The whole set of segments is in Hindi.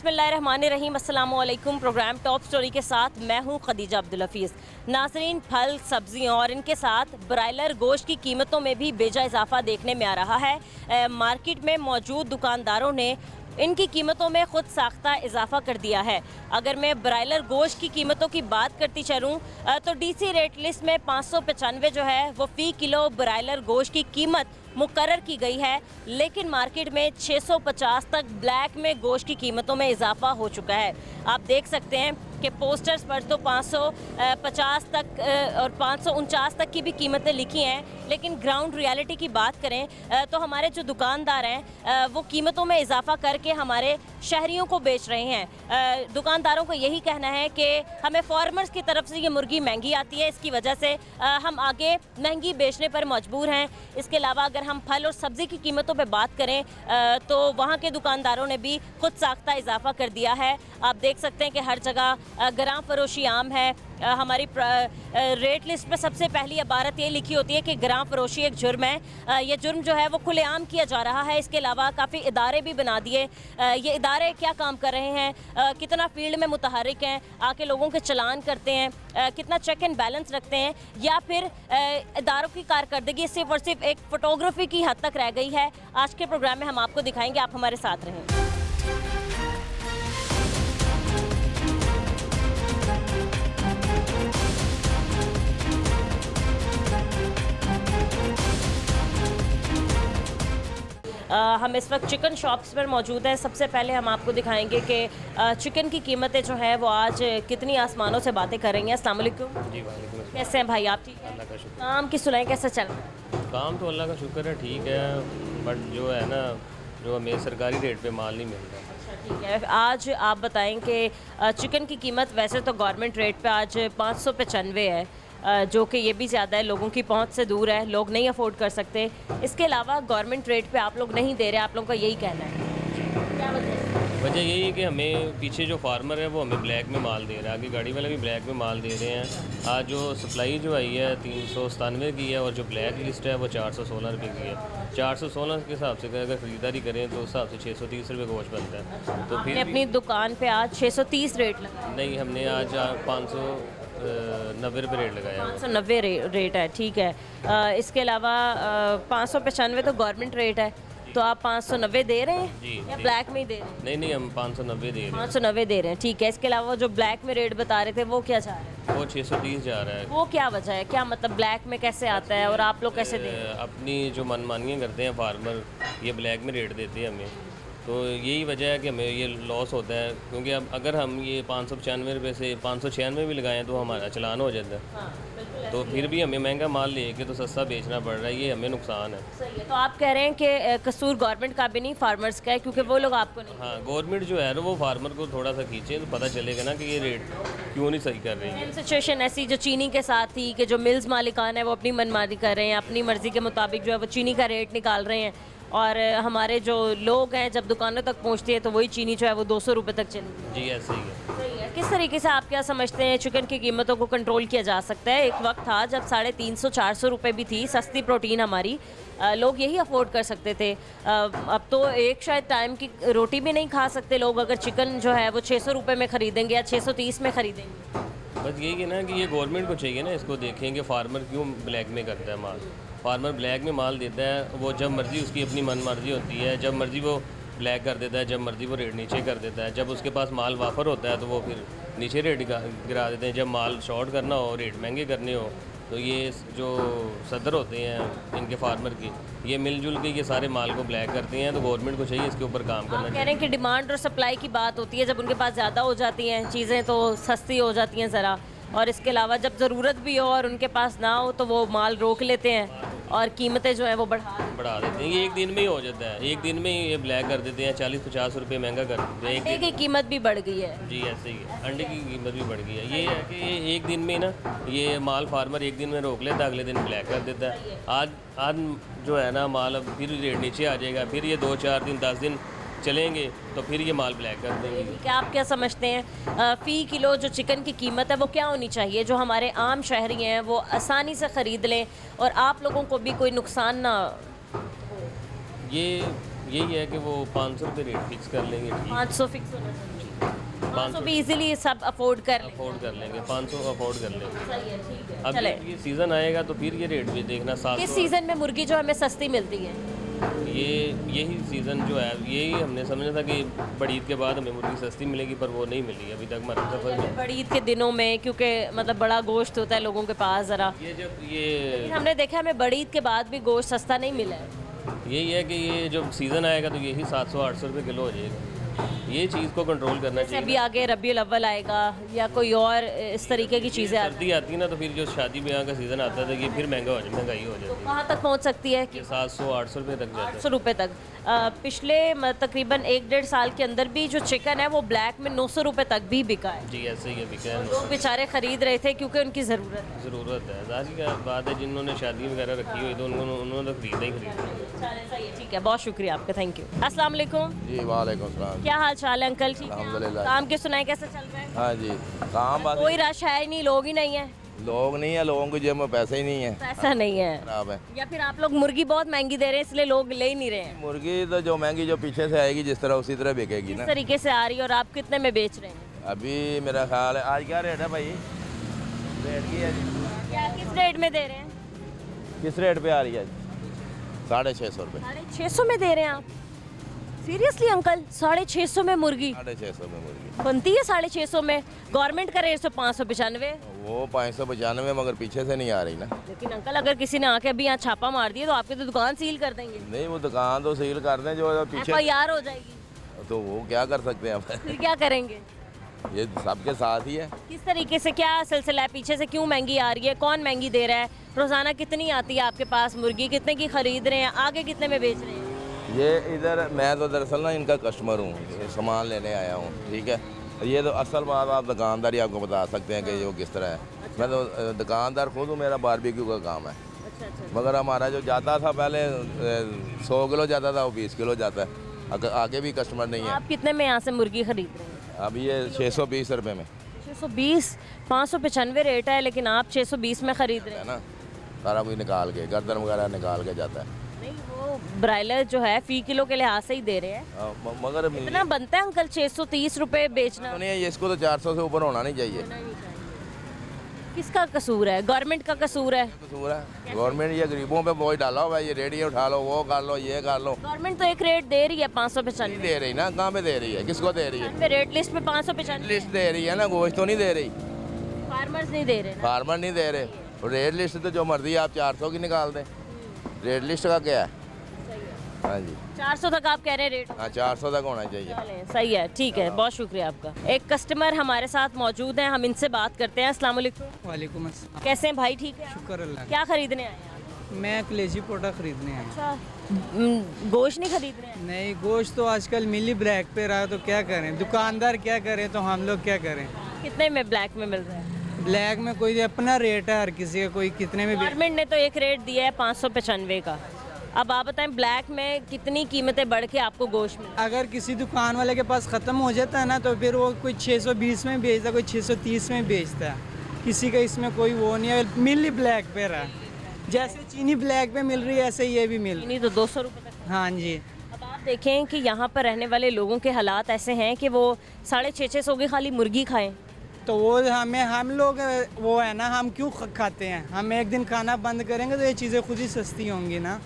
बिस्मिल्लाहिर्रहमानिर्रहीम, अस्सलामु अलैकुम। प्रोग्राम टॉप स्टोरी के साथ मैं हूं खदीजा अब्दुल हफीज़। नाज़रीन, फल, सब्जियों और इनके साथ ब्रायलर गोश्त की कीमतों में भी बेजा इजाफा देखने में आ रहा है। मार्केट में मौजूद दुकानदारों ने इनकी कीमतों में खुद साख्ता इजाफा कर दिया है। अगर मैं ब्रायलर गोश्त की कीमतों की बात करती चलूँ तो डीसी रेट लिस्ट में 595 जो है वो फ़ी किलो ब्रायलर गोश्त की कीमत मुकर्रर की गई है, लेकिन मार्केट में 650 तक ब्लैक में गोश्त की कीमतों में इजाफा हो चुका है। आप देख सकते हैं कि पोस्टर्स पर तो 550 तक और 549 तक की भी कीमतें लिखी हैं, लेकिन ग्राउंड रियलिटी की बात करें तो हमारे जो दुकानदार हैं वो कीमतों में इजाफा करके हमारे शहरियों को बेच रहे हैं। दुकानदारों को यही कहना है कि हमें फार्मर्स की तरफ से ये मुर्गी महंगी आती है, इसकी वजह से हम आगे महंगी बेचने पर मजबूर हैं। इसके अलावा अगर हम फल और सब्ज़ी की कीमतों पर बात करें तो वहाँ के दुकानदारों ने भी खुद साख्ता इजाफा कर दिया है। आप देख सकते हैं कि हर जगह ग्राम फरोशी आम है। हमारी रेट लिस्ट में सबसे पहली इबारत ये लिखी होती है कि ग्राम फरोशी एक जुर्म है। ये जुर्म जो है वो खुलेआम किया जा रहा है। इसके अलावा काफ़ी इदारे भी बना दिए। ये इदारे क्या काम कर रहे हैं, कितना फील्ड में मुतहरिक हैं, आके लोगों के चलान करते हैं, कितना चेक एंड बैलेंस रखते हैं, या फिर इदारों की कारकर्दगी सिर्फ और सिर्फ एक फ़ोटोग्राफी की हद तक रह गई है। आज के प्रोग्राम में हम आपको दिखाएंगे, आप हमारे साथ रहें। हम इस वक्त चिकन शॉप्स पर मौजूद हैं। सबसे पहले हम आपको दिखाएंगे कि चिकन की कीमतें जो है वो आज कितनी आसमानों से बातें कर रही हैं। अस्सलाम वालेकुम। जी वालेकुम। कैसे हैं भाई आप? ठीक है, अल्लाह का शुक्र। काम की सुनाएं, कैसा चल रहा है? काम तो अल्लाह का शुक्र है, ठीक है, बट जो है ना, जो हमें सरकारी रेट पे माल नहीं मिल रहा। अच्छा, ठीक है। आज आप बताएं कि चिकन की कीमत वैसे तो गवर्नमेंट रेट पे आज 595 है, जो कि ये भी ज़्यादा है, लोगों की पहुंच से दूर है, लोग नहीं अफोर्ड कर सकते। इसके अलावा गवर्नमेंट रेट पे आप लोग नहीं दे रहे, आप लोगों का यही कहना है, क्या वजह यही है कि हमें पीछे जो फार्मर है वो हमें ब्लैक में माल दे रहा है, आगे गाड़ी वाले भी ब्लैक में माल दे रहे हैं। आज जो सप्लाई जो आई है 397 की है, और जो ब्लैक लिस्ट है वो 416 रुपये की है। 416 के हिसाब से अगर ख़रीदारी करें तो उस हिसाब से 630 रुपये गोश्त बनता है। तो फिर अपनी दुकान पे आज 630 रेट लगा? नहीं, हमने आज 590 रुपये रेट लगाया। 590 रेट है, ठीक है। इसके अलावा 595 तो गवर्नमेंट रेट है, तो आप 590 दे रहे हैं जी, या जी। ब्लैक में ही दे रहे हैं? नहीं, हम 590 दे रहे हैं। 590 दे रहे हैं, ठीक है। इसके अलावा जो ब्लैक में रेट बता रहे थे वो क्या जा रहा है? वो 630 जा रहा है। वो क्या वजह है, क्या मतलब ब्लैक में कैसे आता है और आप लोग कैसे दे रहे हैं? अपनी जो मनमानियाँ करते हैं फार्मर, ये ब्लैक में रेट देते हैं हमें, तो यही वजह है कि हमें ये लॉस होता है। क्योंकि अब अगर हम ये 595 रुपये से 596 भी लगाएं तो हमारा चलान हो जाता है। हाँ, बिल्कुल तो फिर भी हमें महंगा माल लेके तो सस्ता बेचना पड़ रहा है, ये हमें नुकसान है। सही है। तो आप कह रहे हैं कि कसूर गवर्नमेंट का भी नहीं, फार्मर्स का है, क्योंकि वो लोग आपको नहीं। हाँ, गवर्नमेंट जो है ना वो फार्मर को थोड़ा सा खींचे तो पता चलेगा ना कि ये रेट क्यों नहीं सही कर रही है। सिचुएशन ऐसी जो चीनी के साथ थी कि जो मिल्स मालिकान है वो अपनी मनमानी कर रहे हैं, अपनी मर्ज़ी के मुताबिक जो है वो चीनी का रेट निकाल रहे हैं, और हमारे जो लोग हैं जब दुकानों तक पहुंचती है तो वही चीनी जो है वो 200 रुपये तक चली। जी, ऐसे ही है। सही है। किस तरीके से आप क्या समझते हैं चिकन की कीमतों को कंट्रोल किया जा सकता है? एक वक्त था जब 350-400 रुपये भी थी सस्ती प्रोटीन हमारी, लोग यही अफोर्ड कर सकते थे। अब तो एक शायद टाइम की रोटी भी नहीं खा सकते लोग अगर चिकन जो है वो 600 रुपये में ख़रीदेंगे या 630 में ख़रीदेंगे। बस यही है ना कि ये गवर्नमेंट को चाहिए ना, इसको देखेंगे फार्मर क्यों ब्लैक में करता है माल। फार्मर ब्लैक में माल देता है, वो जब मर्ज़ी उसकी अपनी मन मर्ज़ी होती है, जब मर्ज़ी वो ब्लैक कर देता है, जब मर्ज़ी वो रेट नीचे कर देता है। जब उसके पास माल वाफर होता है तो वो फिर नीचे रेट गिरा देते हैं। जब माल शॉर्ट करना हो, रेट महंगे करने हो, तो ये जो सदर होते हैं इनके फार्मर की, ये मिलजुल के ये सारे माल को ब्लैक करते हैं। तो गवर्नमेंट को चाहिए इसके ऊपर काम करना चाहिए। कह रहे हैं कि डिमांड और सप्लाई की बात होती है, जब उनके पास ज़्यादा हो जाती हैं चीज़ें तो सस्ती हो जाती हैं ज़रा, और इसके अलावा जब ज़रूरत भी हो और उनके पास ना हो तो वो माल रोक लेते हैं और कीमतें जो है वो बढ़ा देते हैं। ये एक दिन में ही हो जाता है, एक दिन में ही ये ब्लैक कर देते हैं, 40-50 रुपये महंगा कर देते हैं। अंडे की कीमत भी बढ़ गई है। जी, ऐसे ही है, अंडे की कीमत भी बढ़ गई है। ये है कि ये एक दिन में ना, ये माल फार्मर एक दिन में रोक लेता है, अगले दिन ब्लैक कर देता है। आज जो है ना माल, अब फिर रेट नीचे आ जाएगा, फिर ये 2-4 दिन 10 दिन चलेंगे तो फिर ये माल ब्लैक कर देंगे। क्या आप क्या समझते हैं फ़ी किलो जो चिकन की कीमत है वो क्या होनी चाहिए, जो हमारे आम शहरी हैं वो आसानी से ख़रीद लें और आप लोगों को भी कोई नुकसान ना? ये यही है कि वो 500 रुपये रेट फिक्स कर लेंगे। 500 फिक्स होना चाहिए। 500 भी इजीली सब अफोर्ड कर लें। अफोर्ड कर लेंगे, 500 अफोर्ड कर लेंगे। सही है, ठीक है। अब चले, जब ये सीज़न आएगा तो फिर ये रेट भी देखना, 700। किस सीज़न में मुर्गी जो हमें सस्ती मिलती है? यही सीज़न जो है, यही हमने समझा था कि बड़ी ईद के बाद हमें मुर्गी सस्ती मिलेगी, पर वो नहीं मिली अभी तक हमारे सफ़र में। बड़ी ईद के दिनों में, क्योंकि मतलब बड़ा गोश्त होता है लोगों के पास ज़रा, ये हमने देखा हमें बड़ी ईद के बाद भी गोश्त सस्ता नहीं मिला है। यही है कि ये जब सीज़न आएगा तो यही 700-800 रुपये किलो हो जाएगा। ये चीज़ को कंट्रोल करना जैसे चाहिए। अभी आगे रबीउल अव्वल आएगा या कोई और इस तरीके की चीज़ें आती सर्दी आती है ना, तो फिर जो शादी ब्याह का सीज़न आता है तो ये फिर महंगाई हो जाती है। कहाँ तक पहुँच सकती है कि ये 700-800 रुपये तक जाता है। 800 रुपये तक। पिछले तकरीबन 1-1.5 साल के अंदर भी जो चिकन है वो ब्लैक में 900 रुपये तक भी बिका है। जी ऐसे ही है, बिका है। लोग बेचारे खरीद रहे थे क्योंकि उनकी ज़रूरत है। ज़रूरत है, जाहिर क्या बात है, जिन्होंने शादी वगैरह रखी हुई तो उन्होंने तो खरीदा ही खरीदा। चलें, सही है, ठीक है, बहुत शुक्रिया आपका, थैंक यू। अस्सलाम वालेकुम, जी वालेकुम सलाम। क्या हाल चाल है अंकल? ठीक है, अल्हम्दुलिल्लाह। काम की सुनाई कैसे चल रहा है? हाँ जी, काम बात कोई रश है ही नहीं, लोग ही नहीं है, लोग नहीं है, लोगों की जेब में पैसे ही नहीं है, पैसा नहीं है, खराब है। या फिर आप लोग मुर्गी बहुत महंगी दे रहे हैं इसलिए लोग ले ही नहीं रहे हैं? मुर्गी तो जो महंगी जो पीछे से आएगी जिस तरह उसी तरह बिकेगी इस ना। तरीके से आ रही है, और आप कितने में बेच रहे हैं? अभी मेरा ख्याल है आज क्या रेट है भाई? रेट की है जी, क्या किस रेट में दे रहे हैं? किस रेट पे आ रही है? 650 रुपये। 650 में दे रहे हैं आप? सीरियसली अंकल, 650 में मुर्गी 650 में मुर्गी बनती है? 650 में गवर्नमेंट का रेट 595। वो 595 मगर पीछे से नहीं आ रही ना। लेकिन अंकल अगर किसी ने आके अभी यहाँ छापा मार दिया तो आपकी तो दुकान सील कर देंगे, नहीं वो दुकान तो सील कर दें, जो पीछे FIR हो जाएगी। तो वो क्या कर सकते हैं अब? फिर क्या करेंगे? ये सबके साथ ही है। किस तरीके से, क्या सिलसिला है? पीछे से क्यों महंगी आ रही है? कौन महंगी दे रहा है? रोजाना कितनी आती है आपके पास मुर्गी? कितने की खरीद रहे हैं? आगे कितने में बेच रहे हैं? ये इधर मैं तो दरअसल ना इनका कस्टमर हूँ, सामान लेने आया हूँ, ठीक है। ये तो असल बात आप दुकानदारी आपको बता सकते हैं कि वो किस तरह है। मैं तो दुकानदार खुद हूँ, मेरा बारबेक्यू का काम है। अच्छा, मगर हमारा जो जाता था पहले 100 किलो जाता था, वो 20 किलो जाता है। आगे भी कस्टमर नहीं है। आप कितने में यहाँ से मुर्गी खरीद रहे हैं? अब ये 620 रुपये में 620, 595 रेट है, लेकिन आप 620 में खरीद रहे है हैं। ना, सारा कुछ निकाल के, गर्दन वगैरह निकाल के जाता है। नहीं, वो ब्रायलर जो है फी किलो के लिहाज से ही दे रहे हैं। मगर इतना बनता है अंकल 630 रुपये बेचना? तो नहीं है, इसको तो 400 से ऊपर होना नहीं चाहिए। किसका कसूर है? गवर्नमेंट का कसूर है? कसूर है गवर्नमेंट, ये गरीबों पे बोझ डाला हुआ है, ये रेडी उठा लो, वो कर लो, ये कर लो। गवर्नमेंट तो एक रेट दे रही है नहीं 595, दे रही ना, कहाँ पे दे रही है, किसको दे रही है? रेट लिस्ट में 595, लिस्ट दे रही है ना, गोश्त तो नहीं दे रही, फार्मर्स नहीं दे रहे ना। फार्मर नहीं दे रहे। और रेट लिस्ट तो जो मर्जी आप 400 की निकाल दें, रेट लिस्ट का क्या है? हाँ जी, 400 तक आप कह रहे हैं रेट? हाँ 400 तक होना चाहिए। चलें, सही है, ठीक है, बहुत शुक्रिया आपका। एक कस्टमर हमारे साथ मौजूद हैं, हम इनसे बात करते हैं। अस्सलाम वालेकुम। वालेकुम अस्सलाम। कैसे हैं भाई? ठीक है, शुक्र अल्लाह क्या खरीदने आए हैं आप? का। मैं कलेजी पोटा खरीदने आया। अच्छा, गोश्त नहीं खरीद रहे हैं? नहीं, गोश्त तो आजकल मिली ब्लैक पे रहा है, तो क्या करें, दुकानदार क्या करें तो हम लोग क्या करें। कितने में ब्लैक में मिल रहा है? ब्लैक में कोई अपना रेट है, हर किसी का कोई कितने में गवर्नमेंट ने तो एक रेट दिया है 595 का। अब आप बताएं ब्लैक में कितनी कीमतें बढ़ के आपको गोश्त मिले? अगर किसी दुकान वाले के पास ख़त्म हो जाता है ना, तो फिर वो कोई 620 में बेचता है, कोई 630 में बेचता है। किसी का इसमें कोई वो नहीं है, मिली ब्लैक पे रहा है। जैसे चीनी ब्लैक पे मिल रही है, ऐसे ये भी मिल रही नहीं तो 200 रुपये तक। है। हाँ जी, अब आप देखें कि यहाँ पर रहने वाले लोगों के हालात ऐसे हैं कि वो 650 की खाली मुर्गी खाएं। तो वो हम लोग वो है ना, हम क्यों खाते हैं? हम एक दिन खाना बंद करेंगे तो ये चीज़ें खुद ही सस्ती होंगी ना।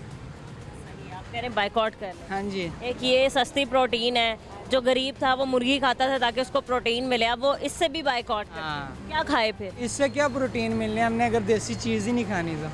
आप कह रहे हैं बाइकआउट कर लें। हाँ जी, एक ये सस्ती प्रोटीन है, जो गरीब था वो मुर्गी खाता था ताकि उसको प्रोटीन मिले, अब वो इससे भी बाइकआउट कर। हाँ। क्या खाए फिर? इससे क्या प्रोटीन मिलने, हमने अगर देसी चीज़ ही नहीं खानी तो।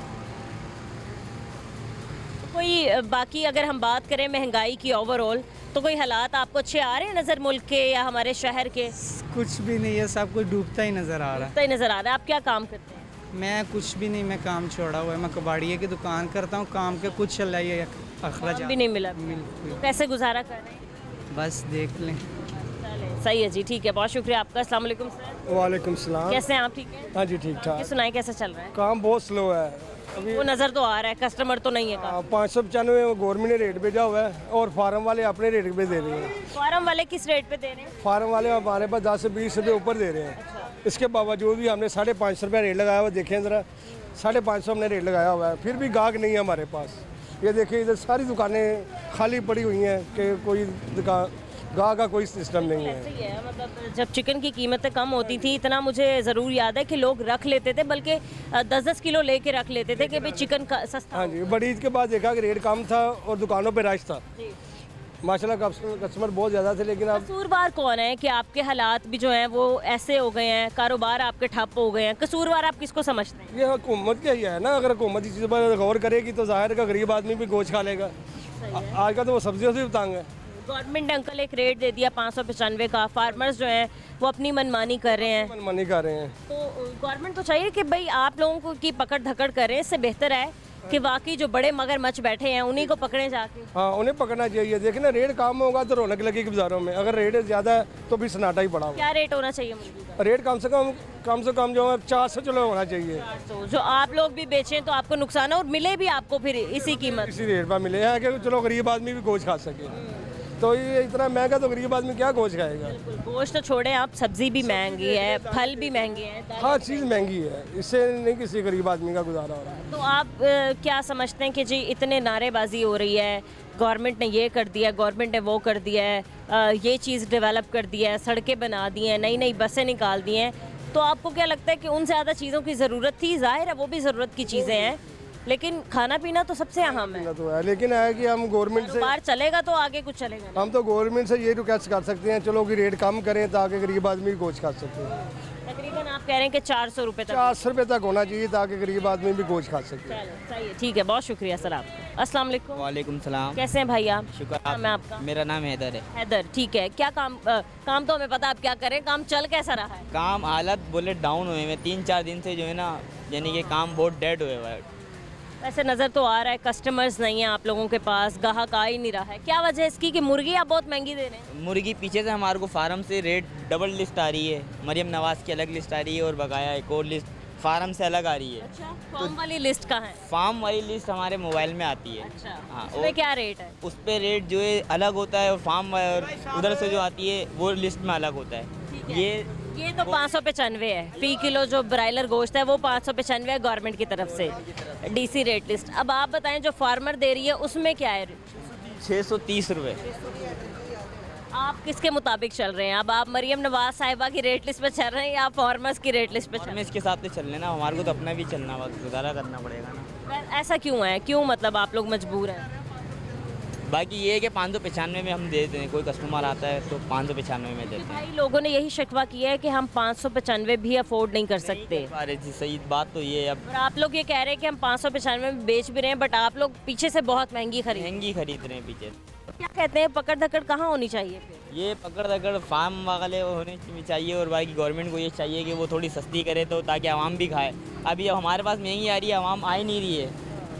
कोई बाकी अगर हम बात करें महंगाई की ओवरऑल, तो कोई हालात आपको अच्छे आ रहे हैं नज़र मुल्क के या हमारे शहर के? कुछ भी नहीं है, सब कुछ डूबता ही नज़र आ रहा तो ही नज़र आ रहा है। आप क्या काम करते हैं? है। मैं कुछ भी नहीं, मैं काम छोड़ा हुआ है, मैं कबाड़िए की दुकान करता हूँ, काम के कुछ चलाइए अखराज काम भी नहीं मिला, मिल कैसे गुजारा कर रहे हैं? बस देख लें। चलें, सही है जी, ठीक है, बहुत शुक्रिया आपका। अस्सलाम वालेकुम सर, वालेकुम सलाम। कैसे हैं आप? ठीक है, हाँ जी, ठीक ये ठाक। सुनाए कैसा चल रहा है? काम बहुत स्लो है अभी। वो नज़र तो आ रहा है, कस्टमर तो नहीं है काम। 595 गवर्नमेंट ने रेट भेजा हुआ है और फार्म वाले अपने रेट पे दे रहे हैं। फार्म वाले किस रेट पे दे रहे हैं? फार्म वाले हमारे पास 10 से 20 रुपये ऊपर दे रहे हैं। इसके बावजूद भी हमने 550 रुपये रेट लगाया हुआ, देखें ज़रा 550 हमने रेट लगाया हुआ है, फिर भी गाहक नहीं है हमारे पास। ये देखिए इधर सारी दुकानें खाली पड़ी हुई हैं कि कोई दुकान गाह का कोई सिस्टम नहीं है। ऐसे ही है, मतलब जब चिकन की कीमतें कम होती थी इतना मुझे ज़रूर याद है कि लोग रख लेते थे, बल्कि 10-10 किलो लेके रख लेते थे कि भाई चिकन का सस्ता हाँ जी, बड़ी ईद के बाद देखा कि रेट कम था और दुकानों पे रश था जी। माशाल्लाह, कस्टमर बहुत ज़्यादा थे। लेकिन अब कसूरवार कौन है कि आपके हालात भी जो हैं वो ऐसे हो गए हैं, कारोबार आपके ठप हो गए हैं? कसूरवार आप किसको समझते हैं? ये हुकूमत का ही है ना, अगर हुकूमत इस चीज़ पर गौर करेगी तो जाहिर है कि गरीब आदमी भी गोश्त खा लेगा। आज का तो वो सब्जियों से भी तंग है। गवर्नमेंट ने अंकल एक रेट दे दिया 595 का, फार्मर्स जो हैं वो अपनी मनमानी कर रहे हैं। मनमानी कर रहे हैं। तो गवर्नमेंट तो चाहिए कि भाई आप लोगों को की पकड़ धकड़ करें, इससे बेहतर है कि वाकई जो बड़े मगरमच्छ बैठे हैं उन्हीं को पकड़े जाके। हाँ, उन्हें पकड़ना चाहिए। देखिए ना, रेट कम होगा तो रौनक लगेगी बाजारों में, अगर रेट ज़्यादा है तो भी सन्नाटा ही पड़ा होगा। क्या रेट होना चाहिए मुर्गी का? रेट कम से कम जो है 400 चलो होना चाहिए। तो जो आप लोग भी बेचें तो आपको नुकसान है और मिले भी आपको फिर इसी कीमत। इसी रेट पर मिले हैं कि चलो गरीब आदमी भी गोश्त खा सके। तो ये इतना महंगा तो गरीब आदमी क्या गोश्त खाएगा। गोश्त तो छोड़ें आप, सब्जी भी महंगी है, फल भी महंगे हैं, हर चीज़ महंगी है, इससे नहीं किसी गरीब आदमी का गुजारा हो रहा है। तो आप क्या समझते हैं कि जी इतने नारेबाजी हो रही है, गवर्नमेंट ने ये कर दिया, गवर्नमेंट ने वो कर दिया है, ये चीज़ डेवलप कर दिया है, सड़कें बना दी हैं, नई नई बसें निकाल दी हैं, तो आपको क्या लगता है कि उन ज़्यादा चीज़ों की ज़रूरत थी? ज़ाहिर है वो भी ज़रूरत की चीज़ें हैं, लेकिन खाना पीना तो सबसे अहम है। तो है, लेकिन है कि हम गवर्नमेंट से बाहर चलेगा तो आगे कुछ चलेगा नहीं। हम तो गवर्नमेंट से ये रिक्वेस्ट कर सकते हैं, चलो कि रेट कम करें ताकि गरीब आदमी भी गोश्त खा सके। तकरीबन आप कह रहे हैं कि 400 रुपये तक। 400 रुपये तक होना चाहिए ताकि गरीब आदमी भी गोश्त खा सके। चलो सही है, ठीक है, बहुत शुक्रिया सर आपका। अस्सलाम वालेकुम। वालेकुम सलाम। कैसे हैं भाई आप? शुक्र नाम है आपका? मेरा नाम हैदर है। हैदर, ठीक है। क्या काम तो हमें पता, आप क्या करें, काम चल कैसा रहा है? काम हालत बोले डाउन हुए हैं 3-4 दिन से, जो है ना, यानी कि काम बहुत डेड हुए हुआ है। वैसे नज़र तो आ रहा है कस्टमर्स नहीं है आप लोगों के पास, ग्राहक आ ही नहीं रहा है। क्या वजह है इसकी कि मुर्गी आप बहुत महंगी दे रहे हैं? मुर्गी पीछे से हमारे को फार्म से रेट डबल लिस्ट आ रही है, मरियम नवाज़ की अलग लिस्ट आ रही है और बकाया एक और लिस्ट फार्म से अलग आ रही है। अच्छा, फॉर्म वाली लिस्ट कहाँ है? फार्म वाली लिस्ट हमारे मोबाइल में आती है। अच्छा, हाँ, उसमें क्या रेट है? उस पर रेट जो है अलग होता है और फार्म और उधर से जो आती है वो लिस्ट में अलग होता है। ये तो 595 है फी किलो, जो ब्रायलर गोश्त है वो 595 है गवर्नमेंट की तरफ से, डीसी रेट लिस्ट। अब आप बताएं जो फार्मर दे रही है उसमें क्या है? 630 रुपये। आप किसके मुताबिक चल रहे हैं? अब आप मरियम नवाज साहिबा की रेट लिस्ट पे चल रहे हैं या फार्मर्स की रेट लिस्ट पे चल रहे हमें इसके साथ तो चल लेना, हमारे को तो अपना भी चलना, वक्त गुजारा करना पड़ेगा ना। हैं? ऐसा क्यों है, क्यों मतलब आप लोग मजबूर हैं? बाकी ये है कि 595 में हम दे देते हैं, कोई कस्टमर आता है तो 595 में देते हैं। भाई लोगों ने यही शिकवा किया है कि हम 595 भी अफोर्ड नहीं कर सकते, अरे जी सही बात तो ये है, अब और आप लोग ये कह रहे हैं कि हम 595 में बेच भी रहे हैं, बट आप लोग पीछे से बहुत महंगी खरीद। महंगी खरीद रहे हैं पीछे। क्या कहते हैं, पकड़ धकड़ कहाँ होनी चाहिए फिर? ये पकड़ दकड़ फार्म वाले होने चाहिए और बाकी गवर्नमेंट को ये चाहिए कि वो थोड़ी सस्ती करे तो ताकि आवाम भी खाए। अभी अब हमारे पास महंगी आ रही है, आवाम आ ही नहीं रही है,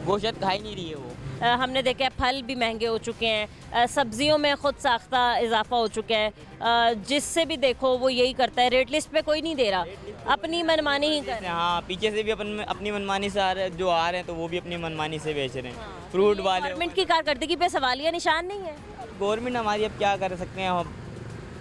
गोश्त खा ही नहीं रही है वो। हमने देखा है फल भी महंगे हो चुके हैं, सब्जियों में खुद साख्ता इजाफा हो चुका है, जिससे भी देखो वो यही करता है, रेट लिस्ट पे कोई नहीं दे रहा, अपनी मनमानी ही कर रहा है। हाँ, पीछे से भी अपनी मनमानी से आ रहे हैं, जो आ रहे हैं तो वो भी अपनी मनमानी से बेच रहे हैं। फ्रूट वाले, गवर्नमेंट की कारकर्दगी पे सवालिया निशान नहीं है। गवर्नमेंट हमारी अब क्या कर सकते हैं हम,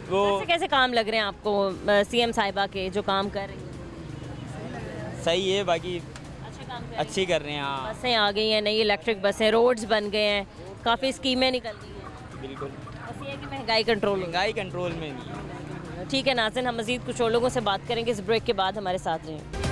वो कैसे कैसे काम लग रहे हैं आपको सीएम साहिबा के जो काम कर रही है? सही है, बाकी अच्छे काम कर रही अच्छी कर रहे हैं। हाँ हैं। बसें आ गई हैं, नई इलेक्ट्रिक बसें, रोड्स बन गए हैं, काफ़ी स्कीमें निकल गई हैं, बिल्कुल। बस ये है कि महंगाई कंट्रोल हो। महंगाई कंट्रोल में नहीं है। ठीक है नाज़रीन, हम मज़ीद कुछ और लोगों से बात करेंगे इस ब्रेक के बाद, हमारे साथ रहें।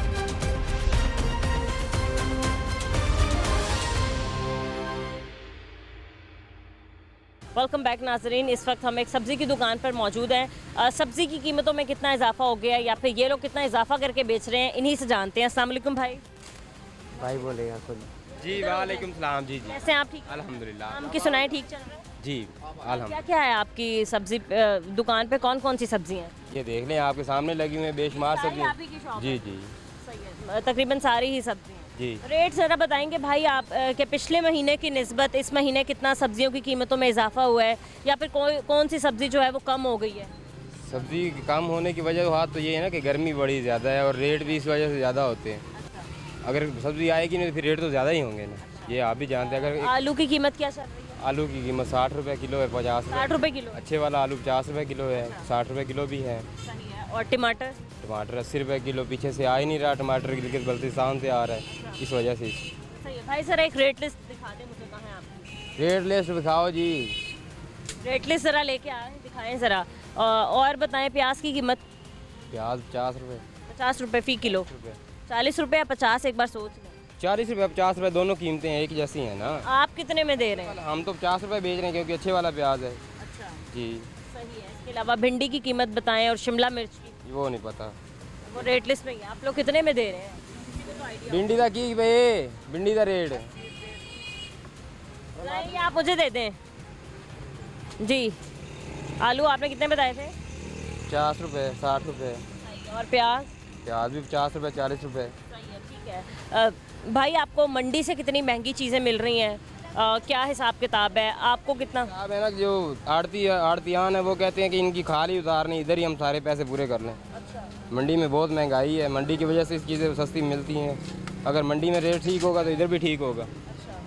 वेलकम बैक नाजरीन, इस वक्त हम एक सब्ज़ी की दुकान पर मौजूद हैं। सब्ज़ी की कीमतों में कितना इजाफा हो गया है या फिर ये लोग कितना इजाफा करके बेच रहे हैं, इन्हीं से जानते हैं। अस्सलाम वालेकुम भाई। भाई बोलेगा खुद। जी वालेकुम सलाम। जी जी कैसे हैं आप? ठीक? अल्हम्दुलिल्लाह। आम की सुनाई ठीक चल रहा है? जी अल्हम्दुलिल्लाह। क्या क्या है आपकी सब्ज़ी दुकान पे, कौन कौन सी सब्ज़ी हैं? ये देख लें, आपके सामने लगी हुई है बेशुमार सारी सब्जी। आप ही की शॉप जी है? जी सही है, तकरीबन सारी ही सब्ज़ी हैं। जी। रेट ज़रा बताएंगे भाई आप के पिछले महीने की निस्बत इस महीने कितना सब्जियों की कीमतों में इजाफा हुआ है या फिर कौन सी सब्ज़ी जो है वो कम हो गई है? सब्जी कम होने की वजह बात तो ये है ना कि गर्मी बड़ी ज़्यादा है और रेट भी इस वजह से ज़्यादा होते हैं। अगर सब्ज़ी आएगी नहीं तो फिर रेट तो ज़्यादा ही होंगे ना, ये आप भी जानते हैं। अगर आलू की कीमत क्या चल रही है? आलू की कीमत 60 रुपये किलो है, 50 60 रुपये किलो? अच्छे वाला आलू 50 रुपये किलो है, 60 रुपये किलो भी है। सही है। और टमाटर? टमाटर 80 रुपये किलो, पीछे से आ ही नहीं रहा टमाटर, लेकिन बल्तिस्तान से आ रहा है, इस वजह से। सही है भाई, सर एक रेट लिस्ट दिखा दें मुझे, कहाँ है आपकी रेट लिस्ट दिखाओ जी। Rate list? ज़रा लेके आए, दिखाएं ज़रा। और बताएं प्याज की कीमत। प्याज 50 रुपये 50 रुपये फ़ी किलो। 40 रुपये या 50, एक बार सोच लें। 40 रुपये 50 रुपये दोनों कीमतें एक जैसी हैं ना। आप कितने में दे रहे हैं? हम तो 50 रुपये बेच रहे हैं क्योंकि अच्छे वाला प्याज है अच्छा, जी। सही है। इसके अलावा भिंडी की कीमत बताएं और शिमला मिर्च की। वो नहीं पता। वो रेट लिस्ट में ही है। आप लोग कितने में दे रहे हैं? किसी को तो आइडिया भिंडी का की भाई, भिंडी का रेट नहीं, आप मुझे दे दें जी। आलू आपने कितने बताए थे? 50 रुपये 60 रुपये। और प्याज? प्याज भी 50 रुपये 40 रुपये। सही है, ठीक है। भाई आपको मंडी से कितनी महंगी चीज़ें मिल रही हैं? क्या हिसाब किताब है? आपको कितना? अब है ना जो आड़तियान है वो कहते हैं कि इनकी खाली उतारनी, इधर ही हम सारे पैसे पूरे कर लें। मंडी में बहुत महंगाई है, मंडी की वजह से इस चीज़ें सस्ती मिलती हैं। अगर मंडी में रेट ठीक होगा तो इधर भी ठीक होगा।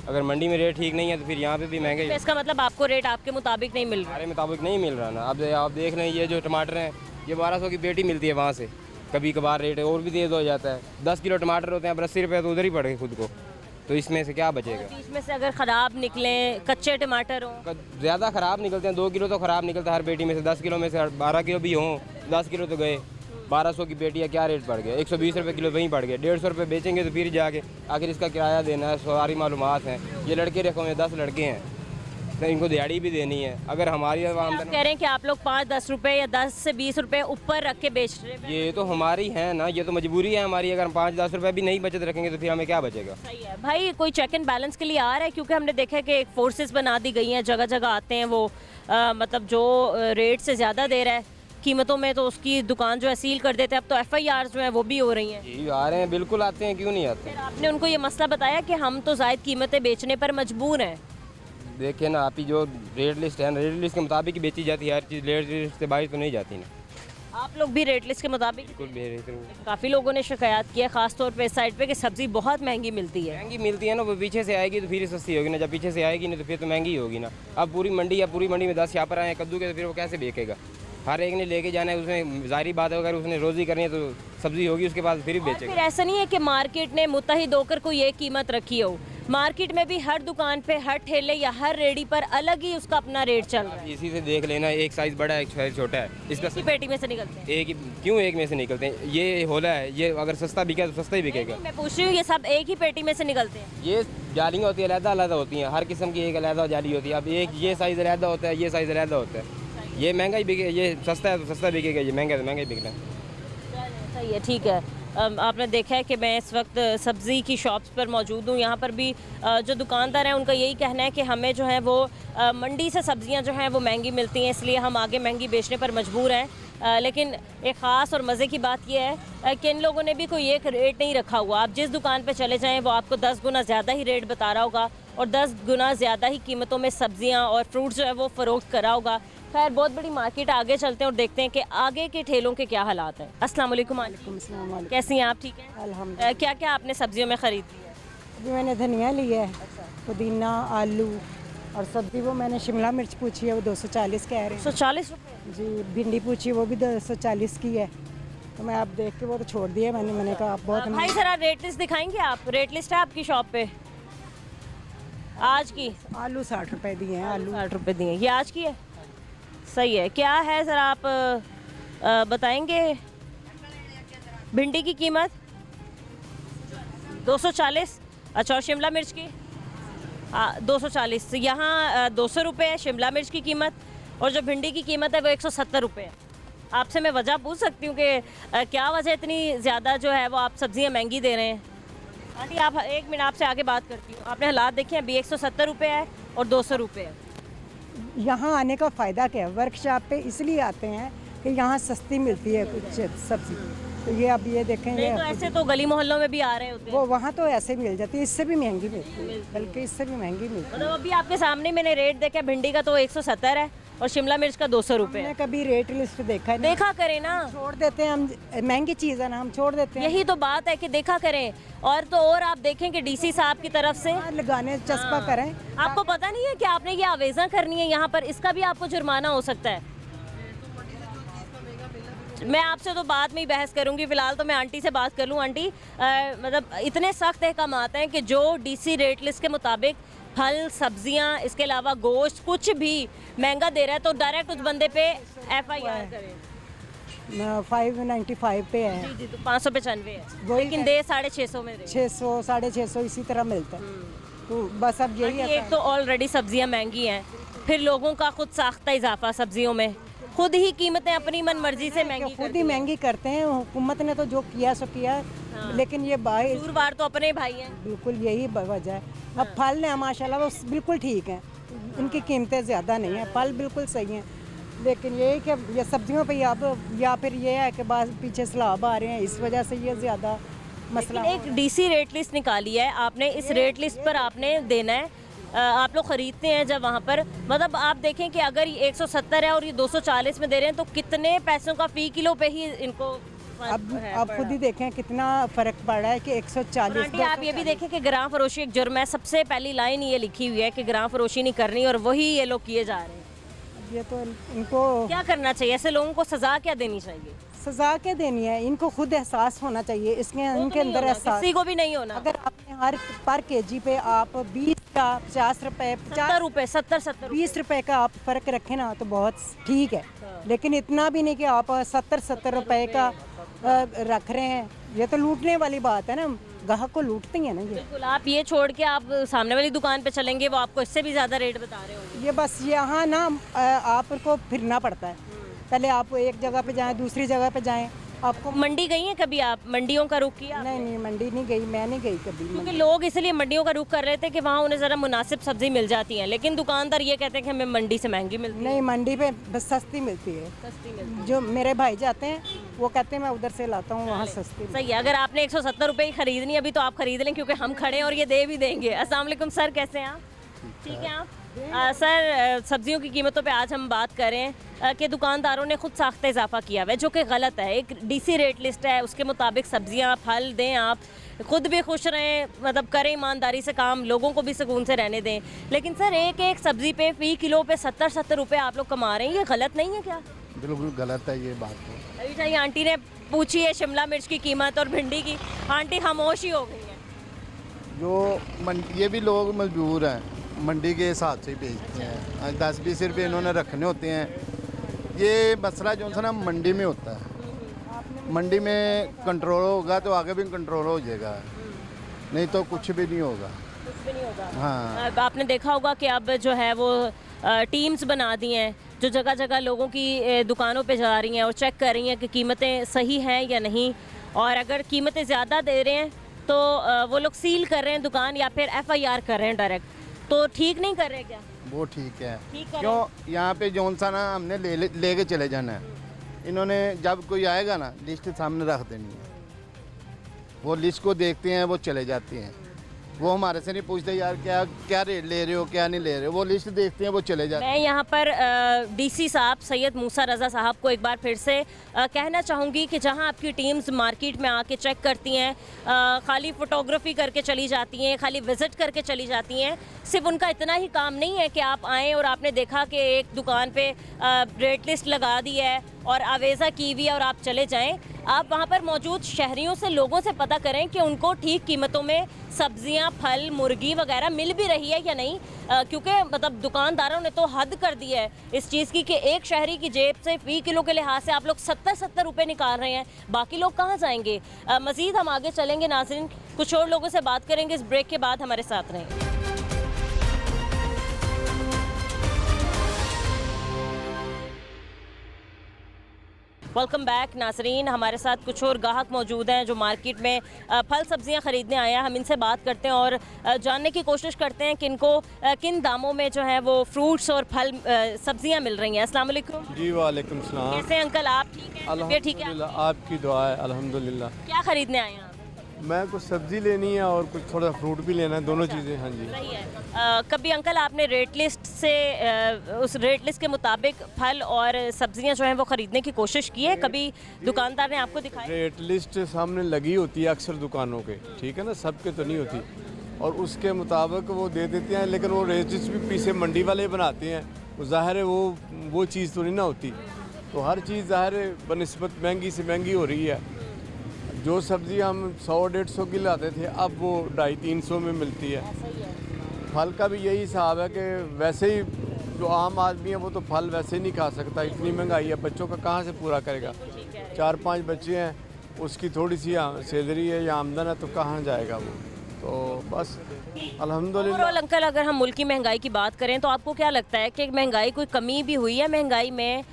अगर मंडी में रेट ठीक नहीं है तो फिर यहाँ पे भी महंगाई। इसका मतलब आपको रेट आपके मुताबिक नहीं मिल रहा? हमारे मुताबिक नहीं मिल रहा ना। अब आप देख रहे हैं ये जो टमाटर हैं ये 1200 की पेटी मिलती है वहाँ से, कभी कभार रेट और भी तेज़ हो जाता है। 10 किलो टमाटर होते हैं अब 80 रुपये तो उधर ही पड़ गए खुद को, तो इसमें से क्या बचेगा? बीच में से अगर ख़राब निकलें, कच्चे टमाटर हों? ज़्यादा ख़राब निकलते हैं, 2 किलो तो ख़राब निकलता है हर पेटी में से। 10 किलो में से 12 किलो भी हों, 10 किलो तो गए। 1200 की पेटी है, क्या रेट पड़ गया? 120 रुपये किलो वहीं पड़ गया। 150 रुपये बेचेंगे तो फिर जाके आखिर इसका किराया देना है, सारी मालूमात हैं। ये लड़के रखे हुए हैं, 10 लड़के हैं, तो इनको दिहाड़ी भी देनी है। अगर हमारी आप आमदन, कह रहे हैं कि आप लोग 5-10 रुपये या 10 से 20 रुपये ऊपर रख के बेच रहे हैं? ये तो हमारी है ना, ये तो मजबूरी है हमारी। अगर हम 5-10 रुपये भी नहीं बचत रखेंगे तो फिर हमें क्या बचेगा? सही है भाई। कोई चेक एंड बैलेंस के लिए आ रहा है? क्योंकि हमने देखा है कि एक फोर्सेस बना दी गई हैं, जगह जगह आते हैं वो मतलब जो रेट से ज़्यादा दे रहा है कीमतों में तो उसकी दुकान जो है सील कर देते हैं। अब तो FIR जो है वो भी हो रही हैं। जी आ रहे हैं, बिल्कुल आते हैं, क्यों नहीं आते? फिर आपने उनको ये मसला बताया कि हम तो ज़ायद कीमतें बेचने पर मजबूर हैं? देखिए ना, आप ही जो रेट लिस्ट है, रेट लिस्ट के मुताबिक ही बेची जाती है हर चीज़। रेट लिस्ट से बाहर तो नहीं जाती ना। आप लोग भी रेट लिस्ट के मुताबिक? बिल्कुल बेहतर। काफ़ी लोगों ने शिकायत की है ख़ासतौर पे इस साइड पे कि सब्ज़ी बहुत महंगी मिलती है। महंगी मिलती है ना, वो पीछे से आएगी तो फिर सस्ती होगी ना। जब पीछे से आएगी नहीं तो फिर तो महंगी ही होगी ना। अब पूरी मंडी या पूरी मंडी में 10 यहाँ पर आए कद्दू के, तो फिर वो कैसे बेचेगा? हर एक ने लेके जाना है, उसमें जाहिर बात है अगर उसने रोज़ी करनी है तो सब्ज़ी होगी उसके बाद फिर ही बेचेगा। फिर ऐसा नहीं है कि मार्केट ने मुत्तहिद होकर कोई एक कीमत रखी हो। मार्केट में भी हर दुकान पे, हर ठेले या हर रेडी पर अलग ही उसका अपना रेट चल रहा है। इसी से देख लेना, एक साइज़ बड़ा है, एक साइज़ छोटा है, इसका इसी पेटी में से निकलते हैं। एक ही क्यों एक में से निकलते हैं? ये होला है, ये अगर सस्ता बिका तो सस्ता ही बिकेगा। मैं पूछ रही हूँ, ये सब एक ही पेटी में से निकलते हैं? ये जालियाँ होती है, अलग-अलग होती हैं, हर किस्म की एक अलग जाली होती है। अब एक ये साइज़ अलग होता है, ये साइज़ अलग होता है। ये महंगा ही बिके, ये सस्ता है तो सस्ता बिकेगा, ये महंगा है तो महंगा ही बिकना है। सही है, ठीक है। आपने देखा है कि मैं इस वक्त सब्ज़ी की शॉप्स पर मौजूद हूँ। यहाँ पर भी जो दुकानदार हैं उनका यही कहना है कि हमें जो है वो मंडी से सब्ज़ियाँ जो हैं वो महंगी मिलती हैं, इसलिए हम आगे महंगी बेचने पर मजबूर हैं। लेकिन एक ख़ास और मज़े की बात यह है कि इन लोगों ने भी कोई एक रेट नहीं रखा हुआ। आप जिस दुकान पर चले जाएँ वो आपको 10 गुना ज़्यादा ही रेट बता रहा होगा और 10 गुना ज़्यादा ही कीमतों में सब्ज़ियाँ और फ्रूट जो है वो फ़रोख्त करा होगा। खैर, बहुत बड़ी मार्केट, आगे चलते हैं और देखते हैं कि आगे के ठेलों के क्या हालात हैं। अस्सलाम वालेकुम आंटी, कैसी हैं आप? ठीक हैं अल्हम्दुलिल्लाह। क्या क्या आपने सब्जियों में ख़रीद लिया? अभी मैंने धनिया लिया है, पुदीना, आलू और सब्ज़ी वो मैंने शिमला मिर्च पूछी है, वो 240 कह रहे हैं। 140 रुपये जी। भिंडी पूछी, वो भी 240 की है। तो मैं आप देख के वो तो छोड़ दिया मैंने कहा आप बहुत भाई ज़रा रेट लिस्ट दिखाएंगे आप? रेट लिस्ट है आपकी शॉप पे आज की? आलू 60 रुपये दिए हैं। आलू 60 रुपये दिए, ये आज की है? सही है। क्या है ज़रा आप बताएंगे? भिंडी की कीमत 240। अच्छा, और शिमला मिर्च की 240। यहाँ 200 रुपये है शिमला मिर्च की कीमत और जो भिंडी की कीमत है वो 170 रुपये है। आपसे मैं वजह पूछ सकती हूँ कि क्या वजह इतनी ज़्यादा जो है वो आप सब्ज़ियाँ महंगी दे रहे हैं? आंटी आप एक मिनट, आपसे आगे बात करती हूँ। आपने हालात देखे हैं, अभी 170 रुपये है और 200 रुपये है। यहाँ आने का फ़ायदा क्या है? वर्कशॉप पे इसलिए आते हैं कि यहाँ सस्ती मिलती है कुछ सब्ज़ी। तो ये अब ये देखेंगे, नहीं तो ऐसे तो गली मोहल्लों में भी आ रहे होते हैं। वो वहाँ तो ऐसे मिल जाती है, इससे भी महंगी मिलती है, बल्कि इससे भी महंगी मिलती है। मतलब अभी आपके सामने मैंने रेट देखा, भिंडी का तो 170 है और शिमला मिर्च का 200 रुपये है। हमने कभी रेट लिस्ट देखा नहीं। देखा करें ना, छोड़ देते हैं हम, महंगी चीज़ है ना, हम छोड़ देते हैं। यही तो बात है कि देखा करें। और तो और आप देखें कि DC साहब की तरफ से लगाने चस्पा करें। आपको पता नहीं है कि आपने ये आवेज़ा करनी है यहाँ पर, इसका भी आपको जुर्माना हो सकता है। मैं आपसे तो बाद में ही बहस करूंगी, फिलहाल तो मैं आंटी से बात कर लूँ। आंटी मतलब इतने सख्त अहकामात हैं कि जो DC रेट लिस्ट के मुताबिक फल सब्जियां, इसके अलावा गोश्त कुछ भी महंगा दे रहा है तो डायरेक्ट उस बंदे पे FIR करें। 595 पे है, जी जी, तो 595 है, वही लेकिन दे 650 में दे। 600 650 इसी तरह मिलता है। तो बस अब यही है। एक तो ऑलरेडी सब्जियां महंगी हैं, फिर लोगों का खुद साख्ता इजाफा सब्जियों में, खुद ही कीमतें अपनी मन मर्जी से महंगी कर खुद ही महंगी करते हैं, हुकूमत ने तो जो किया सो किया। लेकिन ये भाई सूरवार तो अपने भाई हैं। बिल्कुल यही वजह है। अब फल ने माशाल्लाह वो बिल्कुल ठीक है, इनकी कीमतें ज़्यादा नहीं है, फल बिल्कुल सही हैं। लेकिन यही कि ये सब्जियों पे या फिर ये है कि बाद पीछे सैलाब आ रहे हैं, इस वजह से ये ज़्यादा मसला। एक DC रेट लिस्ट निकाली है आपने, इस रेट लिस्ट पर आपने देना है। आप लोग ख़रीदते हैं जब वहाँ पर, मतलब आप देखें कि अगर ये 170 है और ये 240 में दे रहे हैं तो कितने पैसों का फ़ी किलो पे ही इनको अब खुद ही देखें कितना फ़र्क पड़ रहा है कि 140। आंटी आप ये भी देखें कि ग्राम फरोशी एक जुर्म है, सबसे पहली लाइन ये लिखी हुई है कि ग्राम फरोशी नहीं करनी, और वही ये लोग किए जा रहे हैं। ये तो इनको क्या करना चाहिए, ऐसे लोगों को सज़ा क्या देनी चाहिए? सजा के देनी है, इनको खुद एहसास होना चाहिए, इसके इनके अंदर एहसास किसी को भी नहीं होना। अगर आपने हर पर केजी पे आप 20 का 50 रुपए 70 रुपए 70 20 रुपए का आप फ़र्क रखें ना तो बहुत ठीक है। लेकिन इतना भी नहीं कि आप 70 रुपए का रख रहे हैं, ये तो लूटने वाली बात है ना, ग्राहक को लूटते हैं ना ये। बिल्कुल, आप ये छोड़ के आप सामने वाली दुकान पे चलेंगे, वो आपको इससे भी ज़्यादा रेट बता रहे होंगे। ये बस यहाँ ना आपको फिरना पड़ता है, पहले आप एक जगह पे जाएं, दूसरी जगह पे जाएं। आपको मंडी गई हैं कभी आप? मंडियों का रुख किया? नहीं मंडी नहीं गई, मैं नहीं गई कभी। क्योंकि लोग इसलिए मंडियों का रुख कर रहे थे कि वहाँ उन्हें ज़रा मुनासिब सब्जी मिल जाती है, लेकिन दुकानदार ये कहते हैं कि हमें मंडी से महंगी मिलती है। नहीं मंडी पे बस सस्ती मिलती है, सस्ती मिलती है। जो मेरे भाई जाते हैं वो कहते हैं मैं उधर से लाता हूँ, वहाँ सस्ती। सही है, अगर आपने 170 रुपये की खरीदनी है अभी तो आप खरीद लें, क्योंकि हम खड़े हैं और ये दे भी देंगे। अस्सलाम वालेकुम सर, कैसे हैं आप? ठीक है आप? सर सब्जियों की कीमतों पे आज हम बात करें कि दुकानदारों ने खुद साख्ता इजाफा किया हुआ है, जो कि गलत है। एक DC रेट लिस्ट है, उसके मुताबिक सब्जियां फल दें, आप खुद भी खुश रहें, मतलब करें ईमानदारी से काम, लोगों को भी सुकून से रहने दें। लेकिन सर एक एक सब्ज़ी पे फ़ी किलो पे 70 रुपये आप लोग कमा रहे हैं, ये गलत नहीं है क्या? बिल्कुल गलत है ये बात तो। अभी चाहिए आंटी ने पूछी है शिमला मिर्च की कीमत और भिंडी की, आंटी खामोश ही हो गई है। जो ये भी लोग मजबूर हैं, मंडी के हिसाब से ही बेचते हैं, 10-20 रुपये इन्होंने रखने होते हैं। ये मसला जो है ना मंडी में होता है, मंडी में कंट्रोल होगा तो आगे भी कंट्रोल हो जाएगा, नहीं तो कुछ भी नहीं होगा। कुछ भी नहीं होगा। हाँ, अब आपने देखा होगा कि अब जो है वो टीम्स बना दी हैं जो जगह जगह लोगों की दुकानों पे जा रही हैं और चेक कर रही हैं कि कीमतें सही हैं या नहीं, और अगर कीमतें ज़्यादा दे रहे हैं तो वो लोग सील कर रहे हैं दुकान या फिर FIR कर रहे हैं डायरेक्ट। तो ठीक नहीं कर रहे क्या? वो ठीक है। ठीक कर क्यों यहाँ पे जौन सा ना हमने ले के चले जाना है, इन्होंने जब कोई आएगा ना लिस्ट सामने रख देनी है, वो लिस्ट को देखते हैं, वो चले जाते हैं, वो हमारे से नहीं पूछते यार क्या रेट ले रहे हो क्या नहीं ले रहे हो, वो लिस्ट देखते हैं, वो चले जाते हैं। मैं यहाँ पर DC साहब सैयद मूसा रज़ा साहब को एक बार फिर से कहना चाहूँगी कि जहाँ आपकी टीम्स मार्केट में आके चेक करती हैं, खाली फ़ोटोग्राफी करके चली जाती हैं, खाली विज़िट करके चली जाती हैं, सिर्फ उनका इतना ही काम नहीं है कि आप आएँ और आपने देखा कि एक दुकान पे रेट लिस्ट लगा दी है और आवेज़ा की हुई है और आप चले जाएं। आप वहाँ पर मौजूद शहरियों से, लोगों से पता करें कि उनको ठीक कीमतों में सब्जियाँ, फल, मुर्गी वगैरह मिल भी रही है या नहीं, क्योंकि मतलब दुकानदारों ने तो हद कर दी है इस चीज़ की कि एक शहरी की जेब से फ़ी किलो के लिहाज से आप लोग 70 रुपये निकाल रहे हैं, बाकी लोग कहाँ जाएंगे? मज़ीद हम आगे चलेंगे नाज़रीन, कुछ और लोगों से बात करेंगे इस ब्रेक के बाद, हमारे साथ रहें। वेलकम बैक नाजरीन, हमारे साथ कुछ और ग्राहक मौजूद हैं जो मार्केट में फल सब्जियां ख़रीदने आए हैं। हम इनसे बात करते हैं और जानने की कोशिश करते हैं कि इनको किन दामों में जो है वो फ्रूट्स और फल सब्जियां मिल रही हैं। अस्सलाम वालेकुम। जी वालेकुम सलाम। कैसे अंकल, आप ठीक हैं? तबीयत ठीक है? अल्हम्दुलिल्लाह, आपकी दुआ है अल्हम्दुलिल्लाह। क्या ख़रीदने आए हैं आप? मैं कुछ सब्जी लेनी है और कुछ थोड़ा फ्रूट भी लेना है, दोनों चीज़ें। हाँ जी सही है। कभी अंकल आपने रेट लिस्ट से उस रेट लिस्ट के मुताबिक फल और सब्जियां जो हैं वो ख़रीदने की कोशिश की है? कभी दुकानदार ने आपको दिखाई? रेट लिस्ट सामने लगी होती है अक्सर दुकानों के, ठीक है ना, सबके तो नहीं होती, और उसके मुताबिक वो दे देते हैं, लेकिन वो रेट लिस्ट भी पीछे मंडी वाले बनाते हैं, वो ज़ाहिर है वो चीज़ तो नहीं ना होती, तो हर चीज़ ज़ाहिर है बनिस्बत महंगी से महंगी हो रही है। जो सब्ज़ी हम 100-150 की लाते थे अब वो 250-300 में मिलती है। फल का भी यही हिसाब है कि वैसे ही जो आम आदमी है वो तो फल वैसे ही नहीं खा सकता, इतनी महंगाई है, बच्चों का कहाँ से पूरा करेगा। 4-5 बच्चे हैं, उसकी थोड़ी सी सैलरी है या आमदन है तो कहाँ जाएगा वो। तो बस अल्हम्दुलिल्लाह। ओवरऑल अंकल, अगर हम मुल्क की महंगाई की बात करें तो आपको क्या लगता है कि महंगाई कोई कमी भी हुई है महंगाई में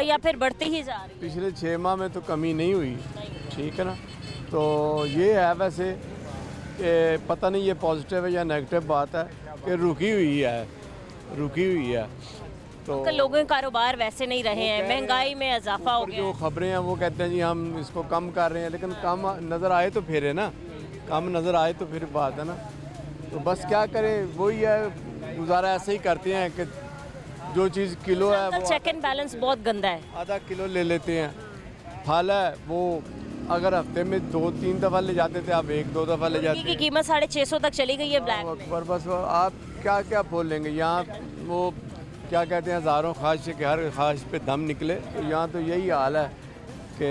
या फिर बढ़ती ही जा रही है? पिछले 6 माह में तो कमी नहीं हुई, ठीक है ना। तो ये है वैसे कि पता नहीं ये पॉजिटिव है या नेगेटिव बात है कि रुकी हुई है। तो अंकल, लोगों के कारोबार वैसे नहीं रहे हैं, महंगाई में इजाफा हो गया जो है। खबरें हैं वो कहते हैं जी हम इसको कम कर रहे हैं, लेकिन कम नज़र आए तो फिर है ना, कम नज़र आए तो फिर बात है ना। तो बस क्या करें, वही है, गुजारा ऐसे ही करते हैं कि जो चीज़ किलो है अंकल, वो चेक एंड बैलेंस बहुत गंदा है। आधा किलो ले लेते हैं। फल है वो अगर हफ्ते में 2-3 दफ़ा ले जाते थे, आप 1-2 दफ़ा ले जाते की कीमत 650 तक चली गई है ब्लैक में। पर बस आप क्या क्या बोल लेंगे। यहाँ वो क्या कहते हैं, हज़ारों ख्वाहिश के हर ख्वाहिश पे दम निकले। तो यहाँ तो यही हाल है कि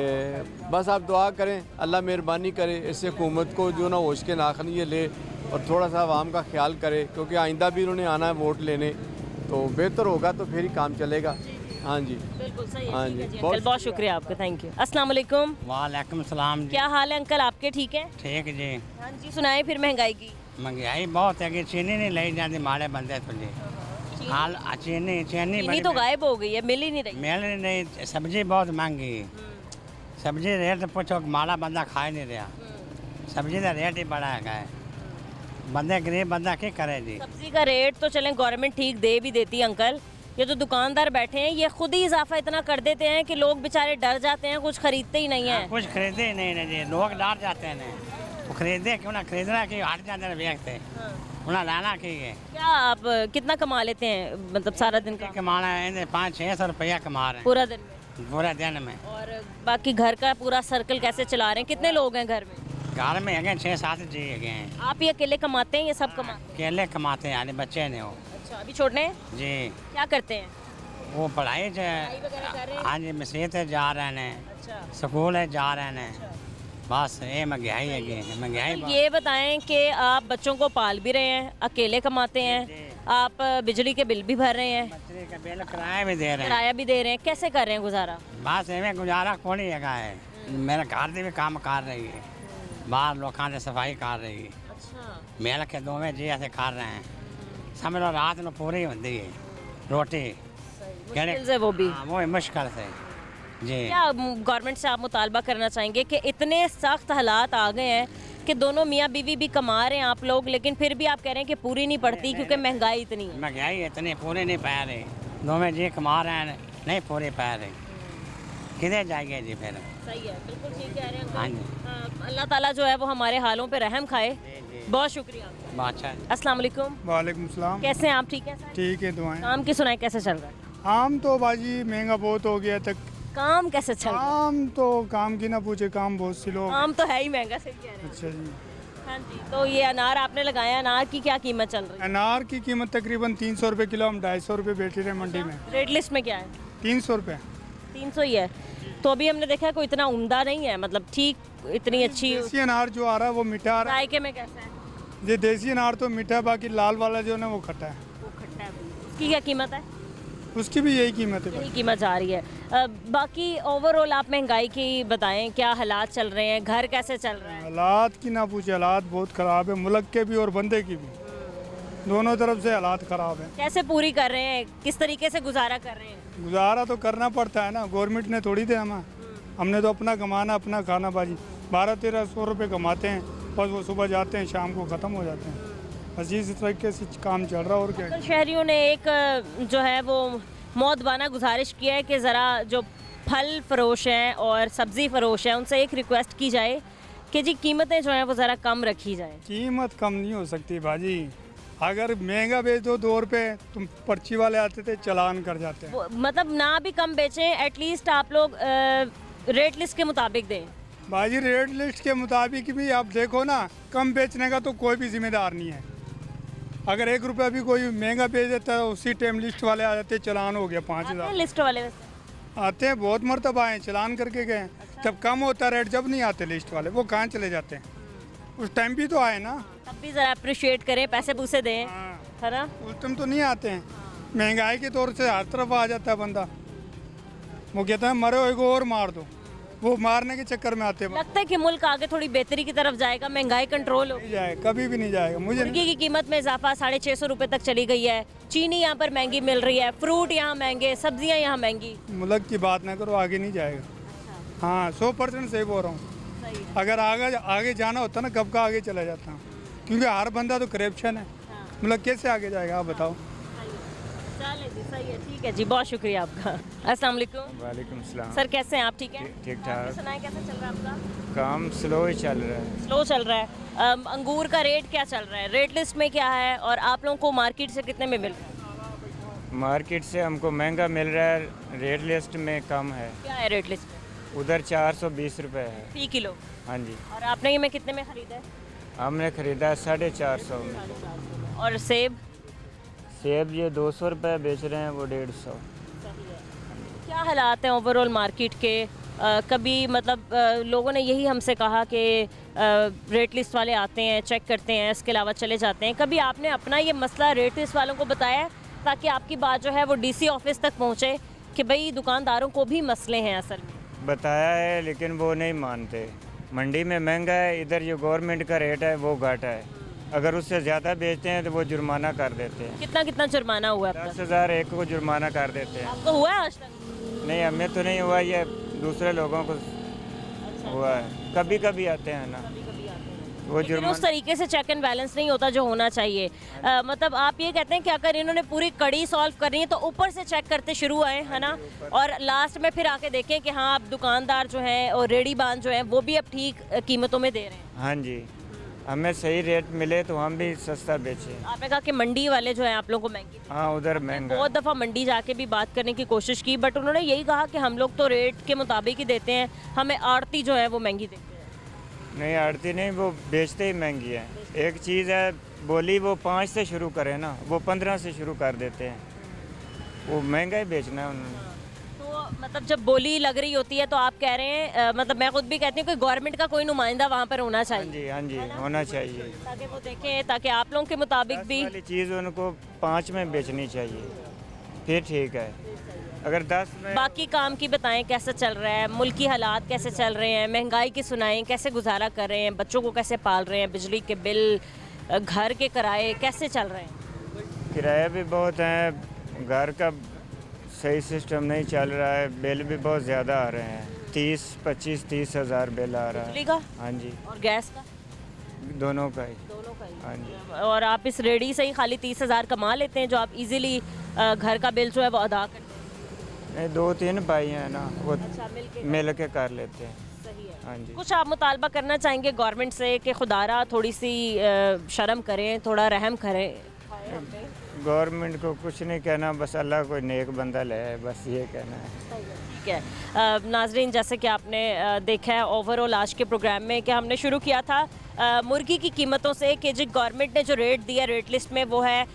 बस आप दुआ करें, अल्लाह मेहरबानी करे, इससे हुकूमत को जो ना होश के नाखन ये ले और थोड़ा सा आवाम का ख्याल करे, क्योंकि आइंदा भी उन्होंने आना है वोट लेने, तो बेहतर होगा तो फिर ही काम चलेगा। हाँ जी, बिल्कुल सही है। हाँ ठीक है जी, जी अंकल, बहुत शुक्रिया आपका, थैंक यू। अस्सलाम वालेकुम। वालेकुम सलाम जी। क्या हाल है अंकल आपके? ठीक है। ठीक जी। हाँ जी, सुनाए फिर महंगाई की। महंगाई बहुत है कि चीनी नहीं लाई जाती माड़े बंदे तो जी। हाल चीनी चीनी तो गायब हो गई है, मिल ही नहीं रही। मिल नहीं, सब्जी बहुत महंगी, सब्जी रेट पूछो माड़ा बंदा खा ही नहीं रहा, सब्जी का रेट ही बड़ा है, बंदे गरीब बंदा क्या करे जी। सब्जी का रेट तो चलें गवर्नमेंट ठीक दे भी देती है अंकल, ये जो दुकानदार बैठे हैं ये खुद ही इजाफा इतना कर देते हैं कि लोग बेचारे डर जाते हैं, कुछ खरीदते ही नहीं है। कुछ खरीदे ही नहीं जी, लोग डर जाते हैं, वो खरीदे क्यों ना, खरीदना कि हट जाते हैं बेचते, उन्हें लाना की है। क्या आप कितना कमा लेते हैं, मतलब सारा दिन का? कमाना है 500-600 रुपया कमा रहे हैं पूरा दिन में? पूरे दिन में। और बाकी घर का पूरा सर्कल कैसे चला रहे हैं? कितने लोग हैं घर में? घर में है 6-7 जी है। आप ये अकेले कमाते हैं, ये सब कमाते हैं? अकेले कमाते हैं, यानी बच्चे ने वो। अच्छा, अभी छोड़ने हैं? जी। क्या करते हैं? वो पढ़ाई वगैरह कर रहे हैं? हाँ जी, मसीत है जा रहे हैं, अच्छा, स्कूल है जा रहे हैं, बस ये महंगाई है, महंगाई बहुत। ये बताएं कि आप बच्चों को पाल भी रहे हैं, अकेले कमाते हैं, आप बिजली के बिल भी भर रहे हैं, बच्चे का बिल किराया भी दे रहे हैं, किराया भी दे रहे हैं, कैसे कर रहे हैं गुजारा? बस एवं गुजारा कौन हैगा है। मेरे घर से भी काम कर रही है, बाहर लोगों से सफाई कर रही है, अच्छा, मेल के दोवें जी ऐसे कर रहे हैं, समझ लो रात में पूरी होती है रोटी, मुश्किल से वो भी। हाँ, वो मुश्किल से जी। क्या गवर्नमेंट से आप मुतालबा करना चाहेंगे कि इतने सख्त हालात आ गए हैं कि दोनों मियाँ बीवी भी कमा रहे हैं आप लोग, लेकिन फिर भी आप कह रहे हैं कि पूरी नहीं पड़ती क्योंकि महंगाई इतनी है? महंगाई इतनी पूरे नहीं पा रहे, दोवें जी कमा रहे हैं, नहीं पूरे पा रहे, किधर जाएंगे जी फिर। सही है, बिल्कुल ठीक कह रहे हैं हाँ अंकल। जी। अल्लाह ताला जो है वो हमारे हालों पे रहम खाए। बहुत शुक्रिया। अच्छा। अस्सलाम वालेकुम। वालेकुम सलाम। कैसे हैं आप? ठीक है सर? ठीक है, दुआएं। काम की सुनाए कैसे चल रहा है? आम तो बाजी महंगा बहुत हो गया तक। काम कैसे चल रहा है? आम तो काम की ना पूछे, काम बहुत सी लोग। काम तो है ही महंगा, सही कह रहे हैं। अच्छा जी। हाँ जी, तो ये अनार आपने लगाया, अनार की क्या कीमत चल रही है? अनार की कीमत तकरीबन 300 रुपये किलो, हम 250 रुपये बेच रहे हैं मंडी में। रेट लिस्ट में क्या है? 300 रुपये। 300 ही है। तो अभी हमने देखा कोई इतना उम्दा नहीं है, मतलब ठीक इतनी अच्छी। देसी अनार जो आ रहा है वो मीठा आ रहा है। जायके में कैसा है? ये देसी अनार तो मीठा है, बाकी लाल वाला जो है ना वो खट्टा है। वो खट्टा है। उसकी क्या कीमत है? उसकी भी यही कीमत है। यही कीमत जा रही है। बाकी ओवरऑल आप महंगाई की बताएं, क्या हालात चल रहे हैं, घर कैसे चल रहा है? हालात की ना पूछे, हालात बहुत ख़राब है, मुल्क के भी और बंदे की भी, दोनों तरफ से हालात ख़राब है। कैसे पूरी कर रहे हैं, किस तरीके से गुजारा कर रहे हैं? गुजारा तो करना पड़ता है ना, गवर्नमेंट ने थोड़ी दे हमें, हमने तो अपना कमाना, अपना खाना बाजी। 1200-1300 रुपये कमाते हैं, बस वो सुबह जाते हैं शाम को ख़त्म हो जाते हैं। बस इस तरीके से काम चल रहा है। और क्या, तो शहरियों ने एक जो है वो मौदबाना गुजारिश किया है कि ज़रा जो फल फरोश हैं और सब्ज़ी फरोश हैं उनसे एक रिक्वेस्ट की जाए कि जी कीमतें जो हैं वो ज़रा कम रखी जाए। कीमत कम नहीं हो सकती भाजी, अगर महंगा बेच दो 2 रुपये, तुम पर्ची वाले आते थे चालान कर जाते हैं। मतलब ना भी कम बेचें, एटलीस्ट आप लोग रेट लिस्ट के मुताबिक दें। भाजी रेट लिस्ट के मुताबिक भी आप देखो ना, कम बेचने का तो कोई भी जिम्मेदार नहीं है। अगर 1 रुपया भी कोई महंगा बेच देता है, उसी टाइम लिस्ट वाले आ जाते हैं, चालान हो गया 5000। लिस्ट वाले वैसे आते हैं, बहुत मरतबा आए, चालान करके गए। जब कम होता है रेट, जब नहीं आते लिस्ट वाले, वो कहाँ चले जाते हैं? उस टाइम भी तो आए ना। तब भी ज़रा अप्रिशिएट करें, पैसे पूसे दें। है ना? उल्टम तो नहीं आते हैं, महंगाई के तौर से हर तरफ आ जाता है बंदा। वो कहता है मरो एक और मार दो, वो मारने के चक्कर में आते हैं। लगता है कि मुल्क आगे थोड़ी बेहतरी की तरफ जाएगा, महंगाई कंट्रोल हो? नहीं जाएगा, कभी भी नहीं जाएगा। मुझे मुर्गी की कीमत में इजाफा 650 रुपए तक चली गई है। चीनी यहाँ पर महंगी मिल रही है, फ्रूट यहाँ महंगे, सब्जियाँ यहाँ महंगी। मुल्क की बात ना करो, आगे नहीं जाएगा। हाँ 100% सही बोल रहा हूँ। अगर आगे जाना होता ना कब का आगे चला जाता, क्योंकि हर बंदा तो करप्शन है। मुल्क कैसे आगे जाएगा आप बताओ। चले जी, सही है, ठीक है जी, बहुत शुक्रिया आपका। अस्सलाम वालेकुम। वालेकुम सलाम। सर कैसे हैं आप? ठीक है, ठीक ठाक। सुनाएं कैसा चल रहा है आपका? काम स्लो ही चल रहा है। स्लो चल रहा है। अंगूर का रेट क्या चल रहा है? रेट लिस्ट में क्या है और आप लोगों को मार्केट से कितने में मिल रहा है? मार्केट से हमको महंगा मिल रहा है, रेट लिस्ट में कम है। क्या है रेट लिस्ट में? उधर 420 रुपये है फी किलो। हाँ जी। और आपने ये में कितने में खरीदा है? हमने ख़रीदा 450 में। और सेब? सेब ये 200 रुपये बेच रहे हैं, वो 150। क्या हालात हैं ओवरऑल मार्केट के? कभी मतलब लोगों ने यही हमसे कहा कि रेट लिस्ट वाले आते हैं, चेक करते हैं, इसके अलावा चले जाते हैं। कभी आपने अपना ये मसला रेट लिस्ट वालों को बताया है ताकि आपकी बात जो है वो डीसी ऑफिस तक पहुंचे कि भाई दुकानदारों को भी मसले हैं असल में? बताया है लेकिन वो नहीं मानते। मंडी में महंगा है, इधर जो गवर्नमेंट का रेट है वो घाटा है। अगर उससे ज़्यादा बेचते हैं तो वो जुर्माना कर देते हैं। कितना कितना जुर्माना हुआ है? 10,000 एक को जुर्माना कर देते हैं। आपको हुआ है आज तक? नहीं, हमें तो नहीं हुआ, ये दूसरे लोगों को हुआ है। कभी कभी आते हैं ना वो लेकिन उस तरीके से चेक एंड बैलेंस नहीं होता जो होना चाहिए। मतलब आप ये कहते हैं कि अगर इन्होंने पूरी कड़ी सॉल्व करनी है तो ऊपर से चेक करते शुरू आए, है ना, और लास्ट में फिर आके देखें कि हाँ अब दुकानदार जो हैं और रेडीबान जो हैं वो भी अब ठीक कीमतों में दे रहे हैं। हाँ जी, हमें सही रेट मिले तो हम भी सस्ता बेचें। आपने कहा कि मंडी वाले जो हैं आप लोगों को महंगी। हाँ उधर महंगा। बहुत दफ़ा मंडी जाके भी बात करने की कोशिश की, बट उन्होंने यही कहा कि हम लोग तो रेट के मुताबिक ही देते हैं, हमें आड़ती जो है वो महंगी देते हैं। नहीं आड़ती नहीं, वो बेचते ही महंगी है। एक चीज़ है बोली वो 5 से शुरू करें ना, वो 15 से शुरू कर देते हैं। वो महंगा ही बेचना है उन्होंने। तो मतलब जब बोली लग रही होती है तो आप कह रहे हैं मतलब मैं खुद भी कहती हूँ कि गवर्नमेंट का कोई नुमाइंदा वहाँ पर होना चाहिए। हाँ जी होना चाहिए, ताकि वो देखें, ताकि आप लोगों के मुताबिक भी वाली चीज़ उनको 5 में बेचनी चाहिए, फिर ठीक है। अगर 10 में बाकी काम की बताएं कैसे चल रहा है, मुल्क की हालात कैसे चल रहे हैं, महंगाई की सुनाएं, कैसे गुजारा कर रहे हैं, बच्चों को कैसे पाल रहे हैं, बिजली के बिल, घर के किराए कैसे चल रहे हैं? किराया भी बहुत है, घर का सही सिस्टम नहीं चल रहा है, बिल भी बहुत ज़्यादा आ रहे हैं। 25-30 हज़ार बिल आ रहा है। बिजली का? हाँ जी। और गैस का? दोनों का ही। दोनों का ही। हाँ जी। और आप इस रेडी से ही खाली 30,000 कमा लेते हैं जो आप इजीली घर का बिल जो है वो अदा करते हैं? नहीं, 2-3 भाई हैं ना, वो अच्छा, मिल के कर लेते हैं। सही है। हाँ जी। कुछ आप मुतालबा करना चाहेंगे गवर्नमेंट से कि खुदारा थोड़ी सी शर्म करें, थोड़ा रहम करें? गवर्नमेंट को कुछ नहीं कहना, बस अल्लाह कोई नेक बंदा ले आए, बस ये कहना है। ठीक है। नाजरीन, जैसे कि आपने देखा है ओवरऑल आज के प्रोग्राम में कि हमने शुरू किया था मुर्गी की कीमतों से कि जो गवर्नमेंट ने जो रेट दिया रेट लिस्ट में वो है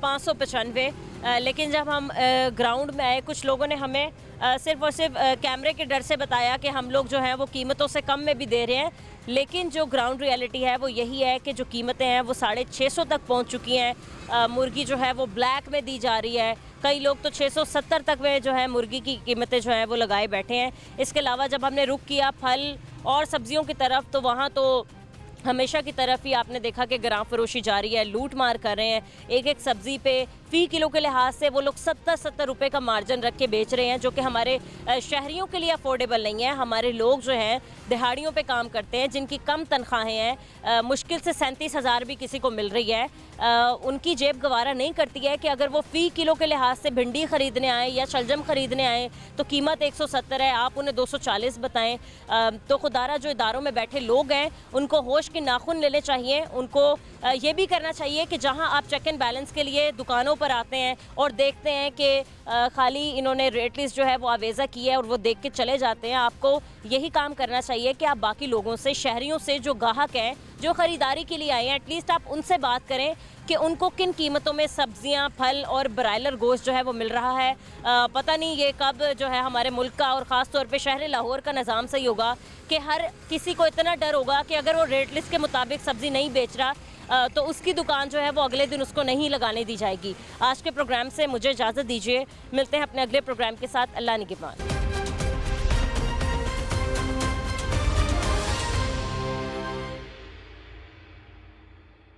595, लेकिन जब हम ग्राउंड में आए कुछ लोगों ने हमें सिर्फ और सिर्फ कैमरे के डर से बताया कि हम लोग जो हैं वो कीमतों से कम में भी दे रहे हैं, लेकिन जो ग्राउंड रियलिटी है वो यही है कि जो कीमतें हैं वो 650 तक पहुंच चुकी हैं। मुर्गी जो है वो ब्लैक में दी जा रही है, कई लोग तो 670 तक में जो है मुर्गी की कीमतें जो हैं वो लगाए बैठे हैं। इसके अलावा जब हमने रुख किया फल और सब्जियों की तरफ तो वहाँ तो हमेशा की तरफ ही आपने देखा कि ग्राम फरोशी जारी है, लूट मार कर रहे हैं। एक एक सब्ज़ी पे फ़ी किलो के लिहाज से वो लोग 70-70 रुपये का मार्जिन रख के बेच रहे हैं, जो कि हमारे शहरियों के लिए अफोर्डेबल नहीं है। हमारे लोग जो हैं दिहाड़ियों पे काम करते हैं, जिनकी कम तनख्वाहें हैं, मुश्किल से 37,000 भी किसी को मिल रही है, उनकी जेब गवारा नहीं करती है कि अगर वो फ़ी किलो के लिहाज से भिंडी ख़रीदने आएँ या शलजम ख़रीदने आएँ तो कीमत 170 है, आप उन्हें 240 बताएँ। तो खुदारा जो इदारों में बैठे लोग हैं उनको होश के नाखून लेने चाहिए। उनको ये भी करना चाहिए कि जहां आप चेक एंड बैलेंस के लिए दुकानों पर आते हैं और देखते हैं कि खाली इन्होंने रेट लिस्ट जो है वो आवेज़ा की है और वो देख के चले जाते हैं, आपको यही काम करना चाहिए कि आप बाकी लोगों से, शहरियों से, जो ग्राहक हैं, जो ख़रीदारी के लिए आए हैं, एटलीस्ट आप उनसे बात करें कि उनको किन कीमतों में सब्जियां, फल और ब्रायलर गोश्त जो है वो मिल रहा है। पता नहीं ये कब जो है हमारे मुल्क का और ख़ास तौर पे शहर लाहौर का निज़ाम सही होगा कि हर किसी को इतना डर होगा कि अगर वो रेट लिस्ट के मुताबिक सब्ज़ी नहीं बेच रहा, तो उसकी दुकान जो है वो अगले दिन उसको नहीं लगाने दी जाएगी। आज के प्रोग्राम से मुझे इजाज़त दीजिए, मिलते हैं अपने अगले प्रोग्राम के साथ। अल्लाह निगहबान।